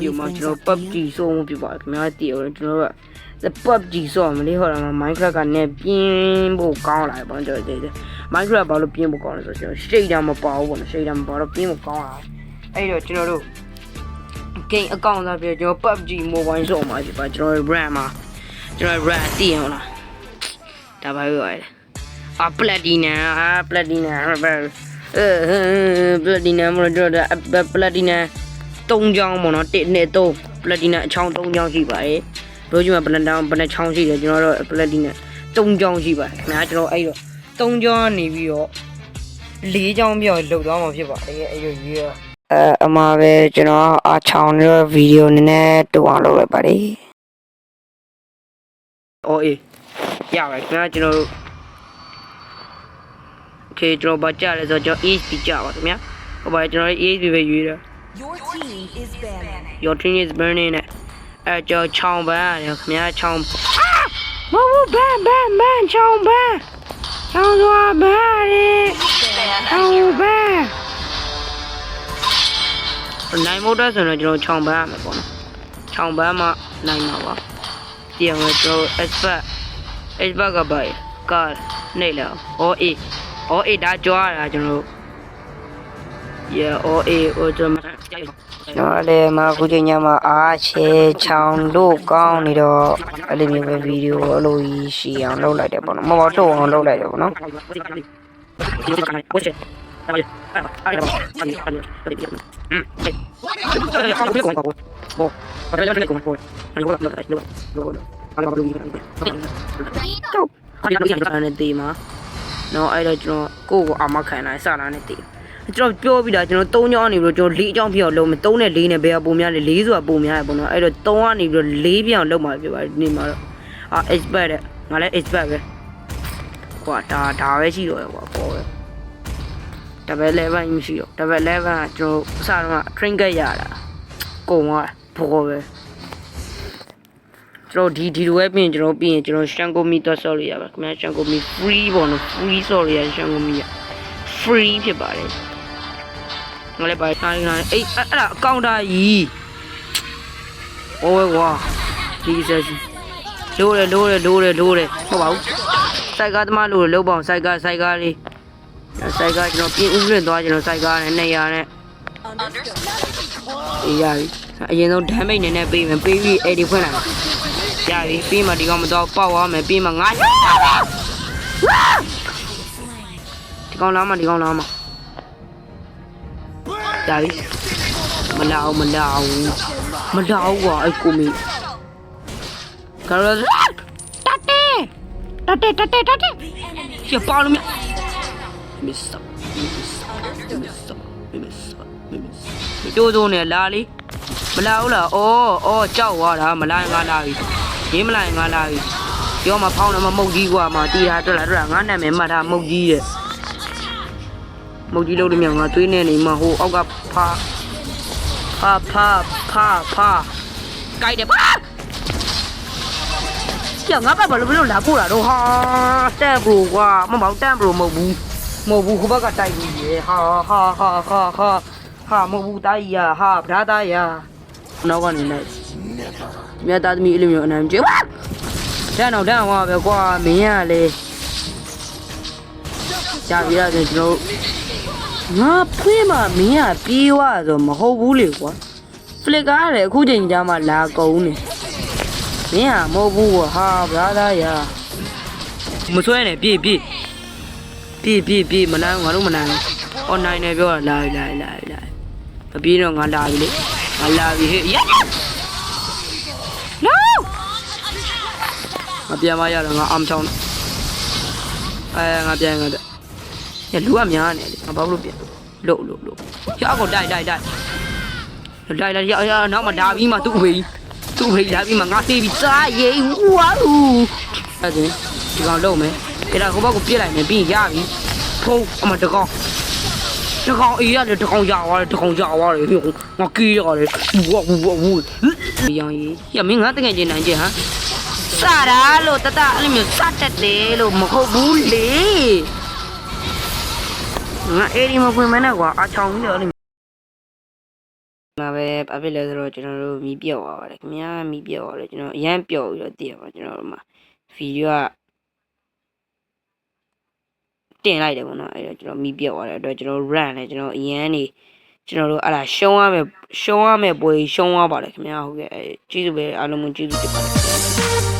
ဒီမှာကျွန်တော် PUBG ဆိုမှုပြပါတယ်ခင်ဗျာတည်အောင်ကျွန်တော်က PUBG ဆိုမလေးဟောတာမှာ Minecraft ကနေပြင်းဖို့ကောင်းလာတယ်ပေါ့ကျွန်တော် Minecraft ဘာလို့ပြင်းဖို့ကောင်းလဲဆိုတော့ကျွန်တော် shader မပါဘူးပေါ့နော် shader မပါတော့ပြင်းဖို့ကောင်းလာတယ်အဲ့တော့ကျွန်တော်တို့ game account ဆိုပြီးကျွန်တော် PUBG mobile ဆိုမှာဖြစ်ပါကျွန်တော် brand မှာကျွန်တော် brand တည်အောင်လားဒါပါရွာတယ်platinum platinum မလို့ကျွန်တော် platinum 3ချောင်းပေါ့နော်1နဲ့3 platinum အချောင်း3ချောင်းရှိပါတယ်တို့ကြီးမှာ platinum ဘယ်နှချောင်းရှိတယ်ကျွန်တော်တို့ platinum 3ချောင်းရှိပါတယ်ခင်ဗျာကျွန်တော်အဲ့တော့3ချောင်းကနေပြီးတော့4ချောင်းပြောင်းလောက်သွားမှာဖြစ်ပါတယ်အဲ့လိုရေးရအမှားပဲကျွန်တော်အချောင်းရဲ့ဗီဒီယိုနည်းနည်းတူအောင်လုပ်လိုက်ပါတယ်အော်အေးရပါတယ်ခင်ဗျာကျွန်တော်Okay ကျွန်တော်ဘာကြလဲဆိုတော့ကျွန်တော် ESP ကြပါခင်ဗျာဟိုပါကျွန်တော် ESP ပဲရွေးတာ Your team is burning နဲ့အဲကျွန်တော်ချောင်းပန်းရတယ်ခင်ဗျာချောင်းမဟုတ်ဘန်ချောင်းပန်းချောင်းသွားပန်းရေချောင်းပန်းနိုင်မို့တော့ဆိုတော့ကျွန်တော်ချောင်းပန်းရမယ်ပေါ့နော်ချောင်းပန်းမှနိုင်မှာပါဒီအောင်ကျွန်တော် expert ကပါကာနေလာအော်အေဒါကြွားတာကျွန်တော် ကျွန်တော်လည်းမခုချိန်ညမှာအားချေချောင်းလို့ကောင်းနေတော့အဲ့လိုမျိုးပဲဗီဒီယိုအလိုကြီးရှီအောင်လုပ်လိုက်တယ်ပေါ့နော်မဟုတ်တော့အောင်လုပ်လိုက်တယ်ပေါ့နော်နော်အဲ့တော့ကျွန်တော်ကိုယ့်ကိုအာမခံနိုင်စတာနဲ့တည်ကျွန်တော်ပြောပြီးတာကျွန်တော်3ချောင်းနေပြီးတော့ကျွန်တော်4ချောင်းပြအောင်လုပ်မယ်3နဲ့4နဲ့ဘယ်ကပုံများလဲ4ဆိုတာပုံများရပေါ့နော်အဲ့တော့3ကနေပြီးတော့4ပြအောင်လုပ်မှာပြပါတယ်ဒီမှာတော့expert တဲ့ငါလည်း expert ပဲကွာဒါပဲရှိတော့ရကွာပေါ်ပဲဒါပဲ level မရှိတော့ဒါပဲ level ကကျွန်တော်အစတော့ train ကရတာကုန်သွားပေါ်ပဲကျွန်တော်ဒီလိုပဲပြင်ကျွန်တော်ပြင်ကျွန်တော်ရှန်ကိုမီတော့ဆော်လို့ရပါခင်ဗျာရှန်ကိုမီ free ပေါ့နော် free ဆော်လို့ရရှန်ကိုမီက free ဖြစ်ပါတယ်ငါလည်းပါထားနေတာအေးအဲ့ဒါအကောင့်တာကြီးဟိုးကွာဒီစက်လိုးတယ်ဟုတ်ပါဘူးစိုက်ကားသမားလိုလုံးပေါအောင်စိုက်ကားလေးစိုက်ကားကျွန်တော်ပြင်ဦးလွင့်သွားကျွန်တော်စိုက်ကားနဲ့200နဲ့အေးရပြီအရင်ဆုံး damage နည်းနည်းပေးမယ်ပေးပြီးအဲ့ဒီဖွင့်လိုက်ရပြီပြီးမှဒီကောင်မတော့ပေါက်သွားမယ်ပြီးမှငါဒီကောင်လာမှရပြီမလာအောင်ကွာအဲ့ကိုမီကာရတတ်ရပါလို့မစ္စတိုးနေလာလေမလာဘူးလားအော်ကြောက်သွားတာမလာငါလာပြီရေးမလာငါလာပြီပြောမှာဖောင်းတယ်မမုတ်ကြီးကွာမတီးတာတွေ့လားငါနာမည်မှတ်တာမုတ်ကြီးတဲ့မုတ်ကြီးလို့လည်းငါသွေးနေနေမှာဟိုအောက်ကဖာကြိုက်တယ်ပါကျငါဘာလို့လာပို့တာတော့ဟာတက်ဘရိုကွာမမောင်တက်ဘရိုမဟုတ်ဘူးဟိုဘက်ကတိုက်ပြီးရေဟာမဟုတ်ဘူးတာကြီးဟာဗဒါသားရနောက်ကနေလိုက်မြတ်သားသမီးအဲ့လိုမျိုးအနိုင်ကျတန်းဟောပဲကွာမင်းရလေကြာပြီလားကျွန်တော်ငါဖွေးမှမင်းကပြေးသွားဆိုမဟုတ်ဘူးလေကွာဖလစ်ကားရတယ်အခုချိန်ကျမှလာကုန်နေမင်းကမဟုတ်ဘူးကွာဟာဗဒါသားရမဆွဲနဲ့ပြေးမနိုင်ငါတို့မနိုင်ဟောနိုင်တယ်ပြောတာလာမပြေးတော့ငါလာပြီလေငါလာပြီဟဲ့ငါပြန်မရတော့ငါအမ်ချောင်းငါပြန်တယ်ရလူကများနေလေငါဘာလို့ပြန်လို့ရအောင်တိုက်ရနောက်မှဒါပြီးမှသူ့ဖေးဒါပြီးမှငါသေးပြီးစားရေးဝါဦးအဲ့ဒါဒီကောင်လုံးမယ်အဲ့ဒါဟိုဘက်ကိုပြစ်လိုက်မယ်ပြီးရပြီဖုံးအမတကောင်အေးရတယ်တကောင်ရသွားတယ်ငါကြီးရတယ်ဝူရောင်ကြီးရမင်းငါတကယ်ချင်းနိုင်ချင်းဟာစတာလို့တအဲ့လိုမျိုးစတတ်တယ်လို့မဟုတ်ဘူးလေငါအေးဒီမဖွင့်မနဲ့ကွာအချောင်းကြီးတော့ မှာပဲဘာဖြစ်လဲဆိုတော့ကျွန်တော်တို့မီးပြော့သွားပါတယ်ခင်ဗျာမီးပြော့သွားတယ်ကျွန်တော်အရန်ပျော်ပြီးတော့တည်ရပါကျွန်တော်တို့မှာဗီဒီယိုကတင်လိုက်တယ်ပေါ့နော်အဲ့တော့ကျွန်တော်မီးပြော့သွားတဲ့အတွက်ကျွန်တော် run နဲ့ကျွန်တော်အရန်နေကျွန်တော်တို့အဲ့ဒါရှုံးရမယ်ပွဲရှုံးသွားပါတယ်ခင်ဗျာဟုတ်ကဲ့ကျေးဇူးပဲအားလုံးကိုကျေးဇူးတင်ပါတယ်